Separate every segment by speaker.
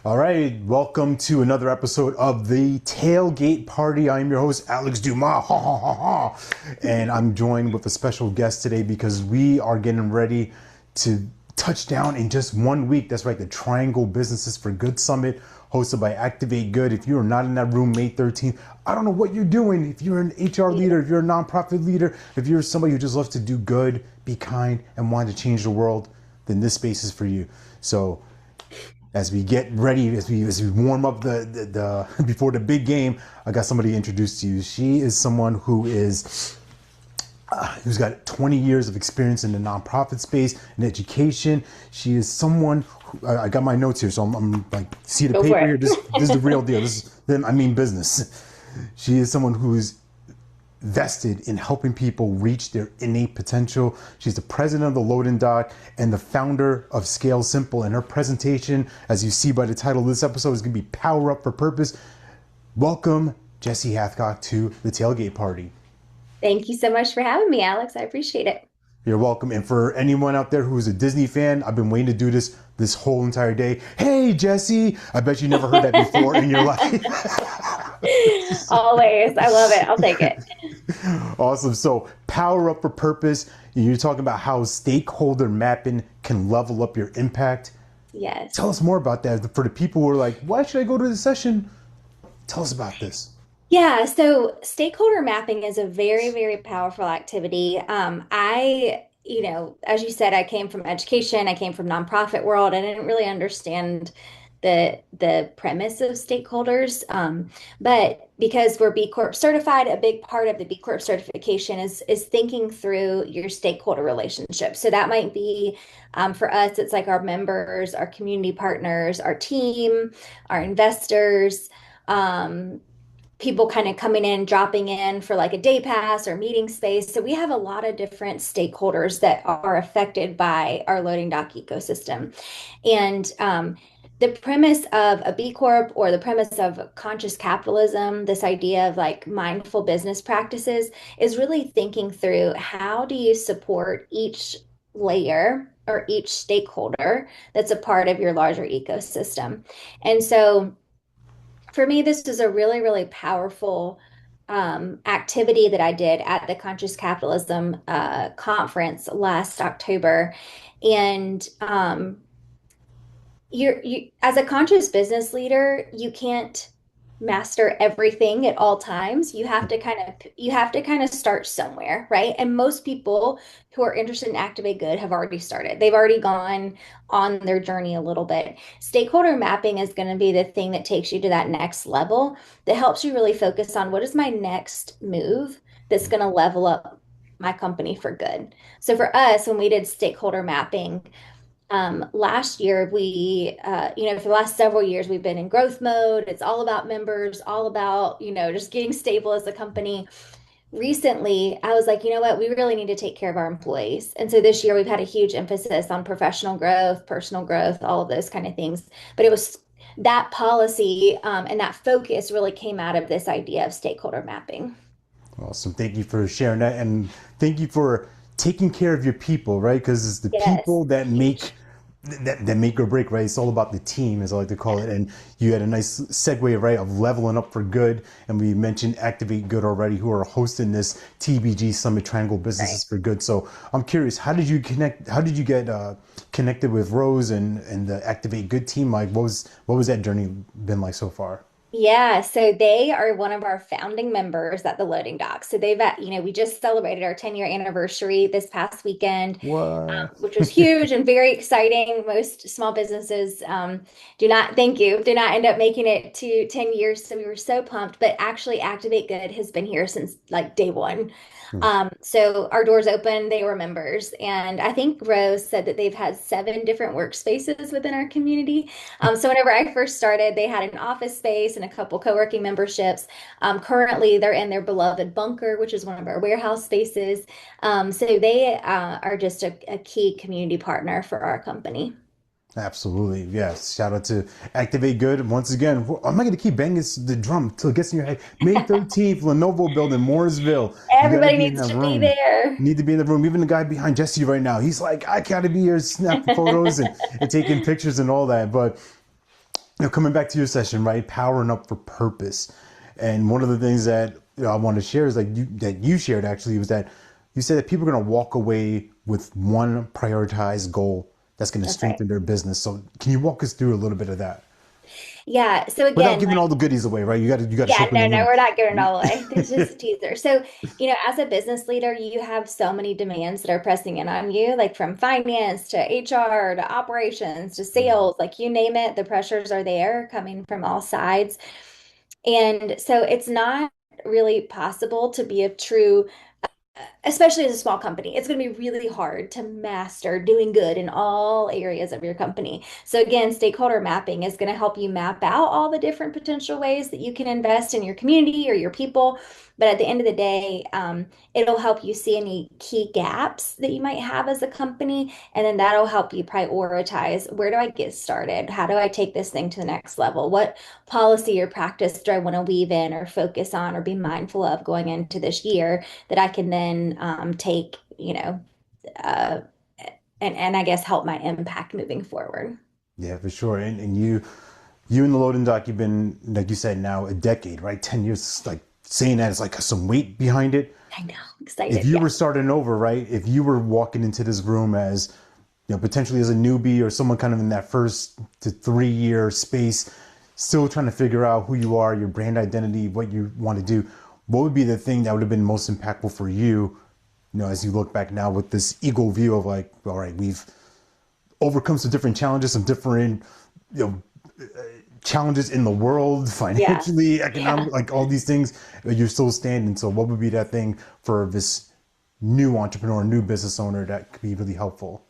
Speaker 1: All right, welcome to another episode of the Tailgate Party. I am your host, Alex Dumas, ha ha ha ha. And I'm joined with a special guest today because we are getting ready to touch down in just 1 week. That's right, the Triangle Businesses for Good Summit, hosted by Activate Good. If you are not in that room May 13th, I don't know what you're doing. If you're an HR leader, if you're a nonprofit leader, if you're somebody who just loves to do good, be kind, and want to change the world, then this space is for you. So as we get ready, as we warm up the before the big game, I got somebody to introduce to you. She is someone who's got 20 years of experience in the nonprofit space and education. She is someone who, I got my notes here, so I'm like, see the
Speaker 2: Go for
Speaker 1: paper here.
Speaker 2: it.
Speaker 1: This is the real deal. I mean business. She is someone who's vested in helping people reach their innate potential. She's the president of the Loading Dock and the founder of Scale Simple. And her presentation, as you see by the title of this episode, is going to be Power Up for Purpose. Welcome, Jessie Hathcock, to the Tailgate Party.
Speaker 2: Thank you so much for having me, Alex. I appreciate it.
Speaker 1: You're welcome. And for anyone out there who's a Disney fan, I've been waiting to do this whole entire day. Hey, Jessie! I bet you never heard that before in your life.
Speaker 2: Always. I love it. I'll take it.
Speaker 1: Awesome. So, power up for purpose. You're talking about how stakeholder mapping can level up your impact.
Speaker 2: Yes.
Speaker 1: Tell us more about that. For the people who are like, why should I go to the session? Tell us about this.
Speaker 2: Yeah, so stakeholder mapping is a very, very powerful activity. As you said, I came from education, I came from nonprofit world. I didn't really understand the premise of stakeholders. But because we're B Corp certified, a big part of the B Corp certification is thinking through your stakeholder relationship. So that might be for us, it's like our members, our community partners, our team, our investors. People kind of coming in, dropping in for like a day pass or meeting space. So we have a lot of different stakeholders that are affected by our loading dock ecosystem. And the premise of a B Corp or the premise of conscious capitalism, this idea of like mindful business practices, is really thinking through how do you support each layer or each stakeholder that's a part of your larger ecosystem. And so for me, this was a really, really powerful activity that I did at the Conscious Capitalism conference last October. And as a conscious business leader, you can't master everything at all times. You have to kind of start somewhere, right? And most people who are interested in Activate Good have already started. They've already gone on their journey a little bit. Stakeholder mapping is going to be the thing that takes you to that next level, that helps you really focus on what is my next move that's going to level up my company for good. So for us, when we did stakeholder mapping, last year, for the last several years, we've been in growth mode. It's all about members, all about, just getting stable as a company. Recently, I was like, you know what, we really need to take care of our employees. And so this year, we've had a huge emphasis on professional growth, personal growth, all of those kind of things. But it was that policy and that focus really came out of this idea of stakeholder mapping.
Speaker 1: Awesome. Thank you for sharing that. And thank you for taking care of your people, right? Because it's the
Speaker 2: Yes,
Speaker 1: people that
Speaker 2: huge.
Speaker 1: make or break, right? It's all about the team, as I like to call it. And you had a nice segue, right, of leveling up for good. And we mentioned Activate Good already, who are hosting this TBG Summit, Triangle
Speaker 2: Right.
Speaker 1: Businesses for Good. So I'm curious, how did you connect? How did you get connected with Rose and the Activate Good team? Like, what was that journey been like so far?
Speaker 2: Yeah, so they are one of our founding members at the Loading Dock. So we just celebrated our 10-year anniversary this past weekend,
Speaker 1: What?
Speaker 2: which was huge and very exciting. Most small businesses do not end up making it to 10 years. So we were so pumped, but actually Activate Good has been here since like day one. So our doors open, they were members. And I think Rose said that they've had 7 different workspaces within our community. So whenever I first started, they had an office space and a couple co-working memberships. Currently, they're in their beloved bunker, which is one of our warehouse spaces. So they are just a key community partner for our company.
Speaker 1: Absolutely. Yes. Shout out to Activate Good. Once again, I'm not going to keep banging the drum till it gets in your head. May 13th, Lenovo Building, Mooresville. You got to
Speaker 2: Everybody
Speaker 1: be in
Speaker 2: needs
Speaker 1: that
Speaker 2: to be
Speaker 1: room.
Speaker 2: there.
Speaker 1: Need to be in the room. Even the guy behind Jesse right now, he's like, I gotta be here, snapping photos and taking pictures and all that. But coming back to your session, right? Powering up for purpose. And one of the things that I want to share is like you shared actually was that you said that people are going to walk away with one prioritized goal that's going to
Speaker 2: That's right.
Speaker 1: strengthen their business. So can you walk us through a little bit of that
Speaker 2: Yeah. So
Speaker 1: without
Speaker 2: again,
Speaker 1: giving all the goodies away, right? You got to show
Speaker 2: yeah,
Speaker 1: up in the
Speaker 2: no, no,
Speaker 1: room.
Speaker 2: we're not giving it all away. There's just a teaser. So, as a business leader, you have so many demands that are pressing in on you, like from finance to HR to operations to sales, like you name it, the pressures are there coming from all sides. And so it's not really possible to be a true, especially as a small company, it's going to be really hard to master doing good in all areas of your company. So again, stakeholder mapping is going to help you map out all the different potential ways that you can invest in your community or your people. But at the end of the day, it'll help you see any key gaps that you might have as a company. And then that'll help you prioritize, where do I get started? How do I take this thing to the next level? What policy or practice do I want to weave in or focus on or be mindful of going into this year that I can then take, uh, and I guess help my impact moving forward.
Speaker 1: Yeah, for sure. And you in the loading dock, you've been, like you said, now a decade, right? 10 years, like saying that it's like some weight behind it.
Speaker 2: I know,
Speaker 1: If
Speaker 2: excited.
Speaker 1: you
Speaker 2: Yeah.
Speaker 1: were starting over, right? If you were walking into this room as, potentially as a newbie or someone kind of in that 1 to 3 year space, still trying to figure out who you are, your brand identity, what you want to do, what would be the thing that would have been most impactful for you, as you look back now with this ego view of like, all right, we've overcome some different challenges, some different, you know, challenges in the world,
Speaker 2: Yeah.
Speaker 1: financially,
Speaker 2: Yeah.
Speaker 1: economic, like all these things, you're still standing. So what would be that thing for this new entrepreneur, new business owner that could be really helpful?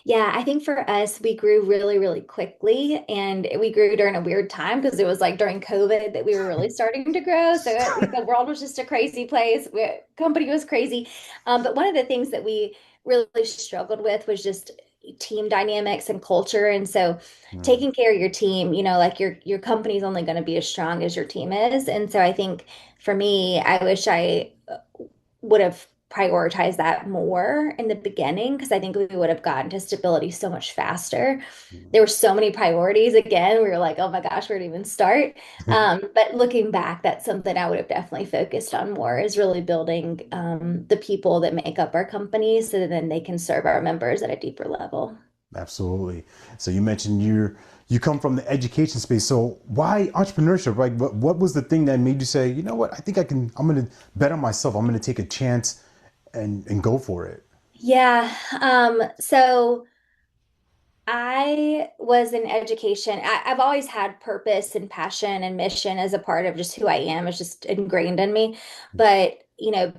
Speaker 2: Yeah, I think for us, we grew really, really quickly, and we grew during a weird time because it was like during COVID that we were really starting to grow. So the world was just a crazy place. Company was crazy. But one of the things that we really struggled with was just team dynamics and culture. And so
Speaker 1: Mm.
Speaker 2: taking care of your team, like your company's only going to be as strong as your team is. And so I think for me, I wish I would have prioritized that more in the beginning because I think we would have gotten to stability so much faster. There were so many priorities. Again, we were like, oh my gosh, where to even start? But looking back, that's something I would have definitely focused on more is really building the people that make up our company so that then they can serve our members at a deeper level.
Speaker 1: Absolutely. So you mentioned you come from the education space. So why entrepreneurship? Like what was the thing that made you say, you know what, I think I'm gonna bet on myself. I'm gonna take a chance and go for it.
Speaker 2: Yeah. So I was in education. I've always had purpose and passion and mission as a part of just who I am. It's just ingrained in me. But,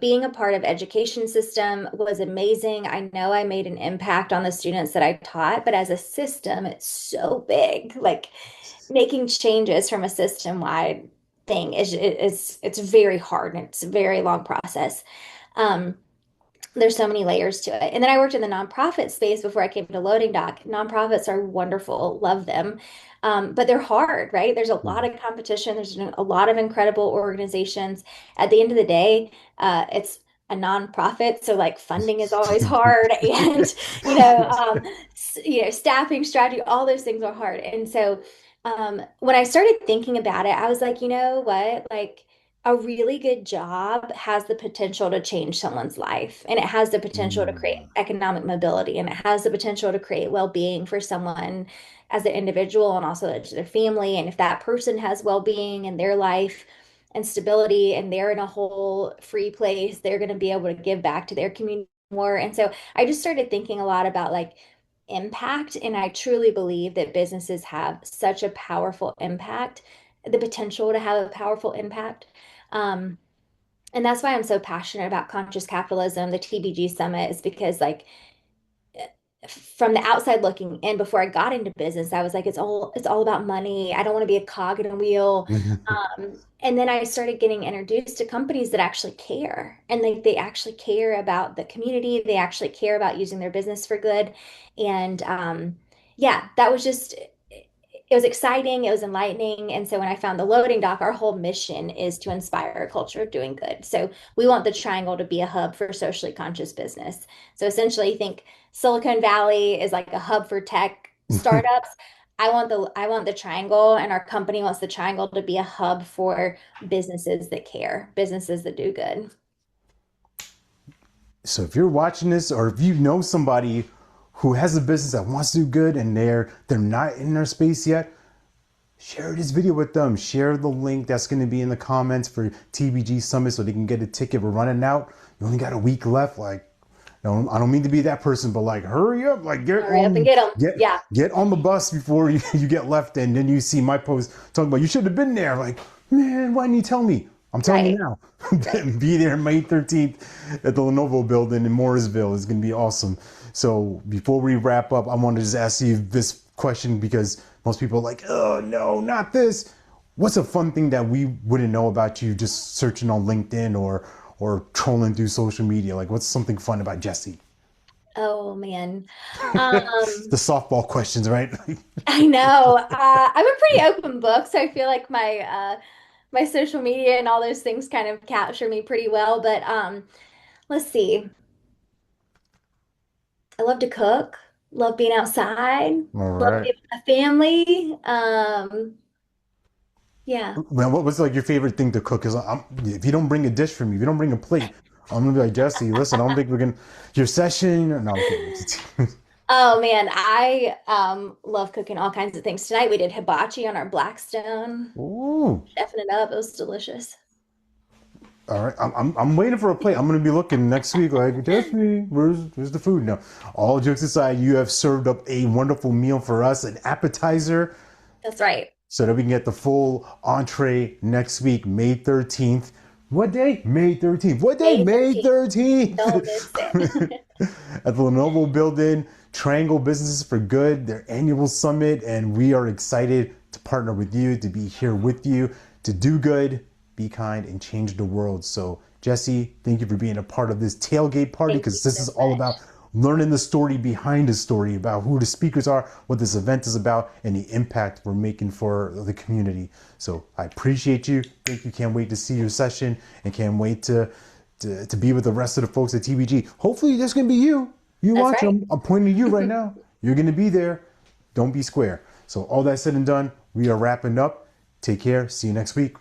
Speaker 2: being a part of education system was amazing. I know I made an impact on the students that I taught, but as a system, it's so big. Like making changes from a system-wide thing it's very hard and it's a very long process. Um, there's so many layers to it. And then I worked in the nonprofit space before I came to Loading Dock. Nonprofits are wonderful, love them. But they're hard, right? There's a lot
Speaker 1: Mhm.
Speaker 2: of competition. There's a lot of incredible organizations. At the end of the day, it's a nonprofit, so like funding is always hard, and staffing strategy, all those things are hard. And so, when I started thinking about it, I was like, you know what, like a really good job has the potential to change someone's life and it has the potential to create
Speaker 1: Mm.
Speaker 2: economic mobility and it has the potential to create well-being for someone as an individual and also to their family. And if that person has well-being in their life and stability and they're in a whole free place, they're going to be able to give back to their community more. And so I just started thinking a lot about like impact. And I truly believe that businesses have such a powerful impact, the potential to have a powerful impact. um, and that's why I'm so passionate about conscious capitalism, the TBG summit, is because like from the outside looking in, before I got into business, I was like, it's all about money. I don't want to be a cog in a wheel. And then I started getting introduced to companies that actually care, and they actually care about the community. They actually care about using their business for good. And yeah, that was just it was exciting, it was enlightening. And so when I found the loading dock, our whole mission is to inspire a culture of doing good. So we want the triangle to be a hub for socially conscious business. So essentially, think Silicon Valley is like a hub for tech startups. I want the triangle, and our company wants the triangle to be a hub for businesses that care, businesses that do good.
Speaker 1: So if you're watching this, or if you know somebody who has a business that wants to do good and they're not in their space yet, share this video with them. Share the link that's going to be in the comments for TBG Summit so they can get a ticket. We're running out. You only got a week left. Like, no, I don't mean to be that person, but like, hurry up, like
Speaker 2: Hurry up and get them.
Speaker 1: get
Speaker 2: Yeah,
Speaker 1: get on the bus before you get left. And then you see my post talking about you should have been there. Like, man, why didn't you tell me? I'm telling you
Speaker 2: right,
Speaker 1: now.
Speaker 2: right.
Speaker 1: Be there May 13th at the Lenovo building in Morrisville. It's going to be awesome. So before we wrap up, I want to just ask you this question because most people are like, oh no, not this. What's a fun thing that we wouldn't know about you just searching on LinkedIn or trolling through social media? Like, what's something fun about Jessie?
Speaker 2: Oh man.
Speaker 1: The softball questions, right?
Speaker 2: I know. I'm a pretty open book, so I feel like my social media and all those things kind of capture me pretty well. But let's see. I love to cook, love being outside,
Speaker 1: All
Speaker 2: love
Speaker 1: right.
Speaker 2: being with my family. Yeah,
Speaker 1: Man, what's like your favorite thing to cook? Because if you don't bring a dish for me, if you don't bring a plate, I'm gonna be like Jesse. Listen, I don't think we're gonna your session. No, I'm kidding.
Speaker 2: oh man, I love cooking all kinds of things. Tonight we did hibachi on our Blackstone,
Speaker 1: Ooh.
Speaker 2: chefing it up. It was delicious.
Speaker 1: All right, I'm waiting for a plate. I'm gonna be looking next week. Like Jesse, where's the food? No, all jokes aside, you have served up a wonderful meal for us, an appetizer,
Speaker 2: That's right.
Speaker 1: so that we can get the full entree next week, May 13th. What day? May 13th. What day?
Speaker 2: May
Speaker 1: May
Speaker 2: 13th.
Speaker 1: 13th.
Speaker 2: Don't miss it.
Speaker 1: At the Lenovo building, Triangle Businesses for Good, their annual summit, and we are excited to partner with you, to be here with you, to do good, be kind, and change the world. So, Jesse, thank you for being a part of this tailgate party
Speaker 2: Thank you
Speaker 1: because this
Speaker 2: so
Speaker 1: is all
Speaker 2: much.
Speaker 1: about learning the story behind the story, about who the speakers are, what this event is about, and the impact we're making for the community. So I appreciate you. Thank you. Can't wait to see your session and can't wait to be with the rest of the folks at TBG. Hopefully there's going to be you. You
Speaker 2: That's
Speaker 1: watch
Speaker 2: right.
Speaker 1: them. I'm pointing to you right now. You're going to be there. Don't be square. So all that said and done, we are wrapping up. Take care. See you next week.